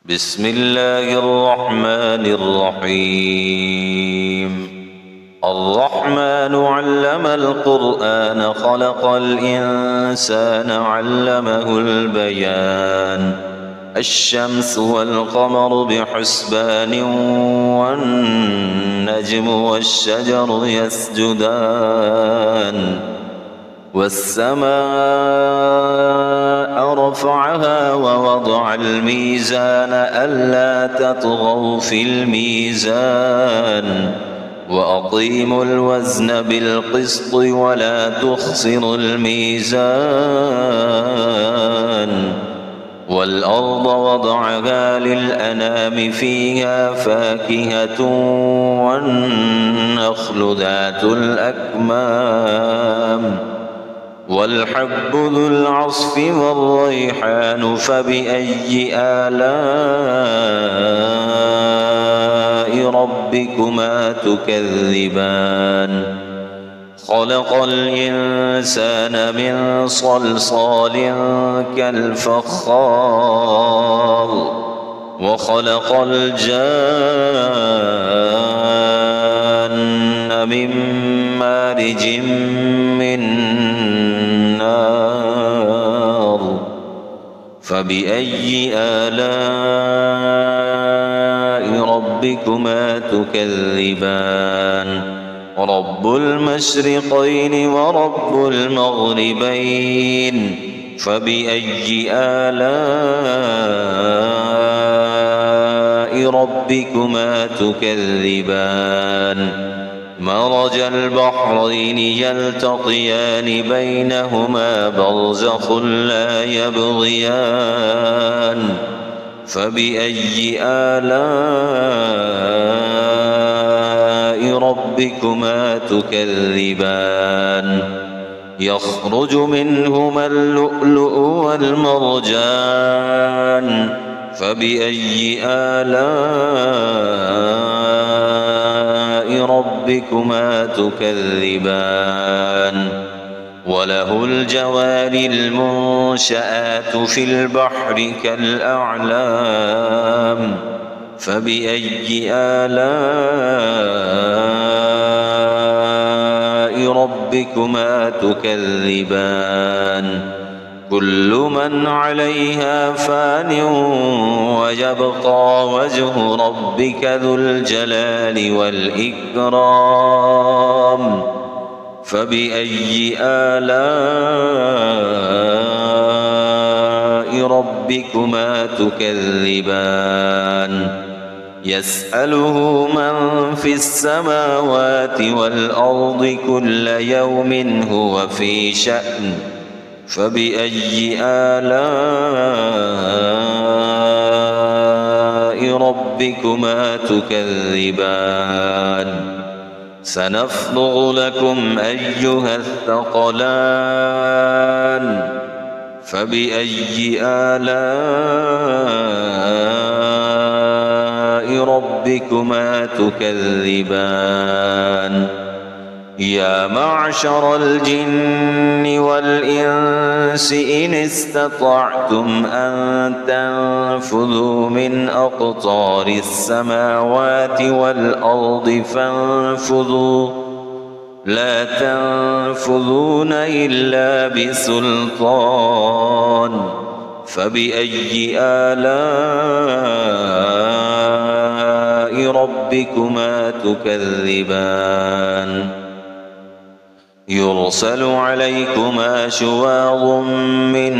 بسم الله الرحمن الرحيم. الرحمن علم القرآن خلق الإنسان علمه البيان. الشمس والقمر بحسبان والنجم والشجر يسجدان والسماء رفعها ووضع الميزان ألا تطغوا في الميزان وأقيموا الوزن بالقسط ولا تخسروا الميزان والأرض وضعها للأنام فيها فاكهة والنخل ذات الأكمام والحب ذو العصف والريحان فبأي آلاء ربكما تكذبان خلق الإنسان من صلصال كالفخار وخلق الجان من مارج من نار فبأي آلاء ربكما تكذبان رب المشرقين ورب المغربين فبأي آلاء ربكما تكذبان مرج البحرين يلتقيان بينهما برزخ لا يبغيان فبأي آلاء ربكما تكذبان يخرج منهما اللؤلؤ والمرجان فبأي آلاء ربكما تكذبان وله الجوار المنشآت في البحر كالأعلام فبأي آلاء ربكما تكذبان كل من عليها فان ويبقى وجه ربك ذو الجلال والإكرام فبأي آلاء ربكما تكذبان يسأله من في السماوات والأرض كل يوم هو في شأن فبأي آلاء ربكما تكذبان سنفرغ لكم أيها الثقلان فبأي آلاء ربكما تكذبان يا معشر الجن والإنس إن استطعتم أن تنفذوا من أقطار السماوات والأرض فانفذوا لا تنفذون إلا بسلطان فبأي آلاء ربكما تكذبان يرسل عليكما شواظ من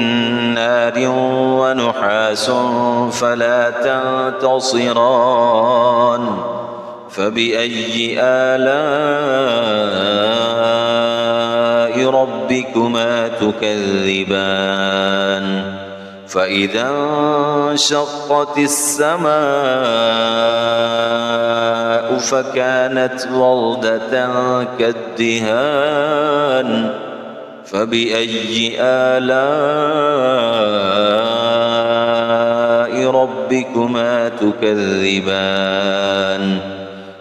نار ونحاس فلا تنتصران فبأي آلاء ربكما تكذبان فإذا انشقت السماء فكانت وردة كالدهان فبأي آلاء ربكما تكذبان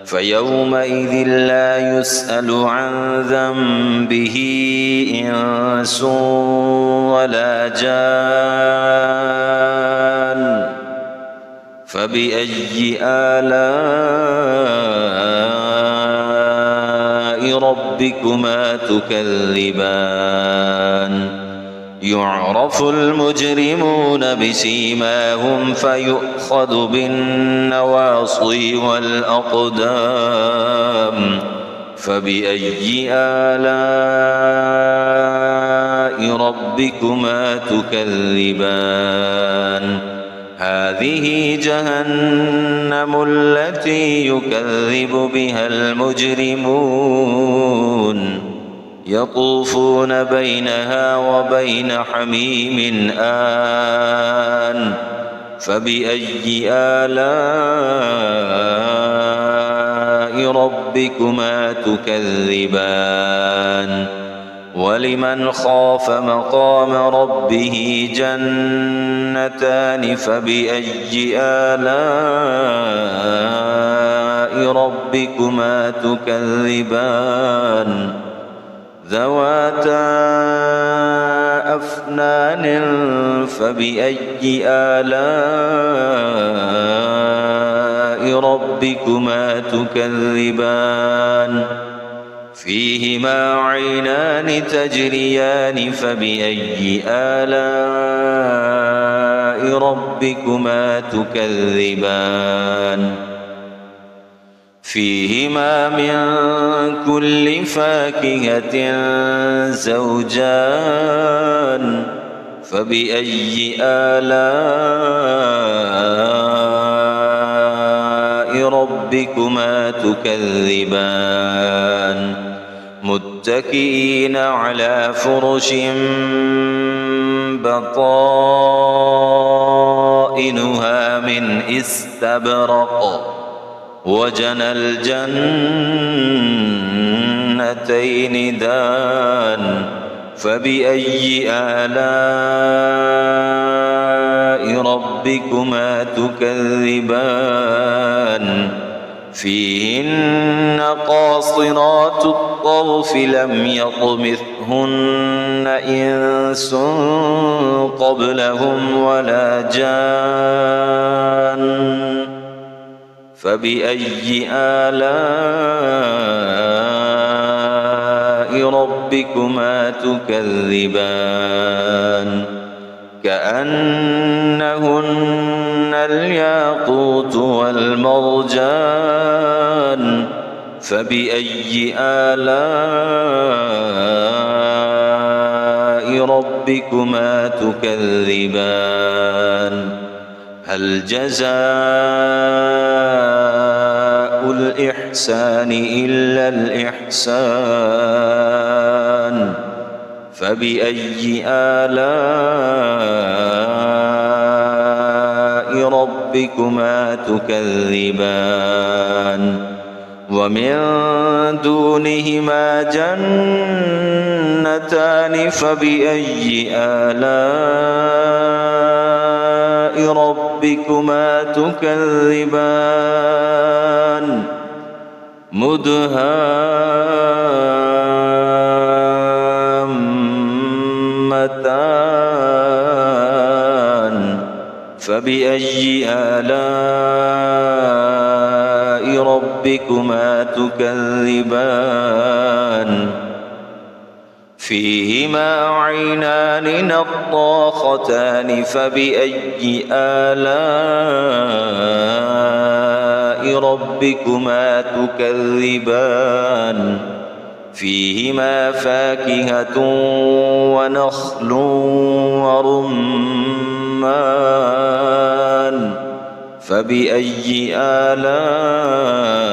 فيومئذ لا يسأل عن ذنبه إنس ولا جان فبأي آلاء ربكما تكذبان يعرف المجرمون بسيماهم فيؤخذ بالنواصي والأقدام فبأي آلاء ربكما تكذبان هذه جهنم التي يكذب بها المجرمون يطوفون بينها وبين حميم آن فبأي آلاء ربكما تكذبان ولمن خاف مقام ربه جنتان فبأي آلاء ربكما تكذبان ذواتا أفنان فبأي آلاء ربكما تكذبان فيهما عينان تجريان فبأي آلاء ربكما تكذبان فيهما من كل فاكهة زوجان فبأي آلاء ربكما تكذبان متكئين على فرش بطائنها من استبرق وجنى الجنتين دان فبأي آلاء ربكما تكذبان فيهن قاصرات الطرف لم يطمثهن إنس قبلهم ولا جان فبأي آلاء ربكما تكذبان كأنهن الياقوت والمرجان فبأي آلاء ربكما تكذبان هل جزاء الإحسان إلا الإحسان فبأي آلاء ربكما تكذبان ومن دونهما جنتان فبأي آلاء ربكما تكذبان مدهامتان فبأي آلاء ربكما تكذبان فيهما عينان نضاختان فبأي آلاء ربكما تكذبان فيهما فاكهة ونخل ورمان فبأي آلاء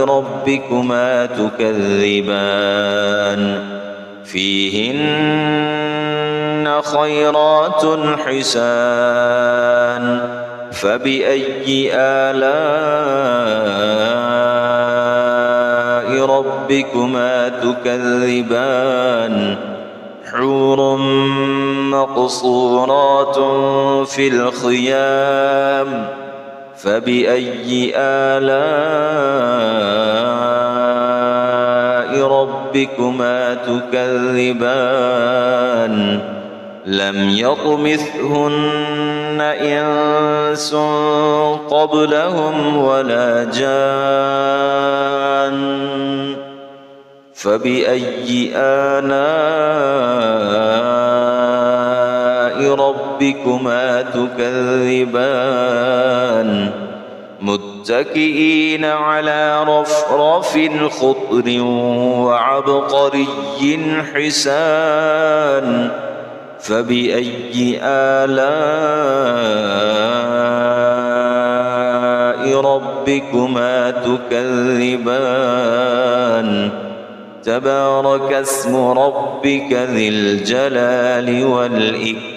ربكما تكذبان فيهن خيرات حسان فبأي آلاء ربكما تكذبان حور مقصورات في الخيام فبأي آلاء ربكما تكذبان لم يطمثهن إنس قبلهم ولا جان فبأي آلاء ربكما تكذبان متكئين على رفرف خضر وعبقري حسان فبأي آلاء ربكما تكذبان تبارك اسم ربك ذي الجلال والإكرام.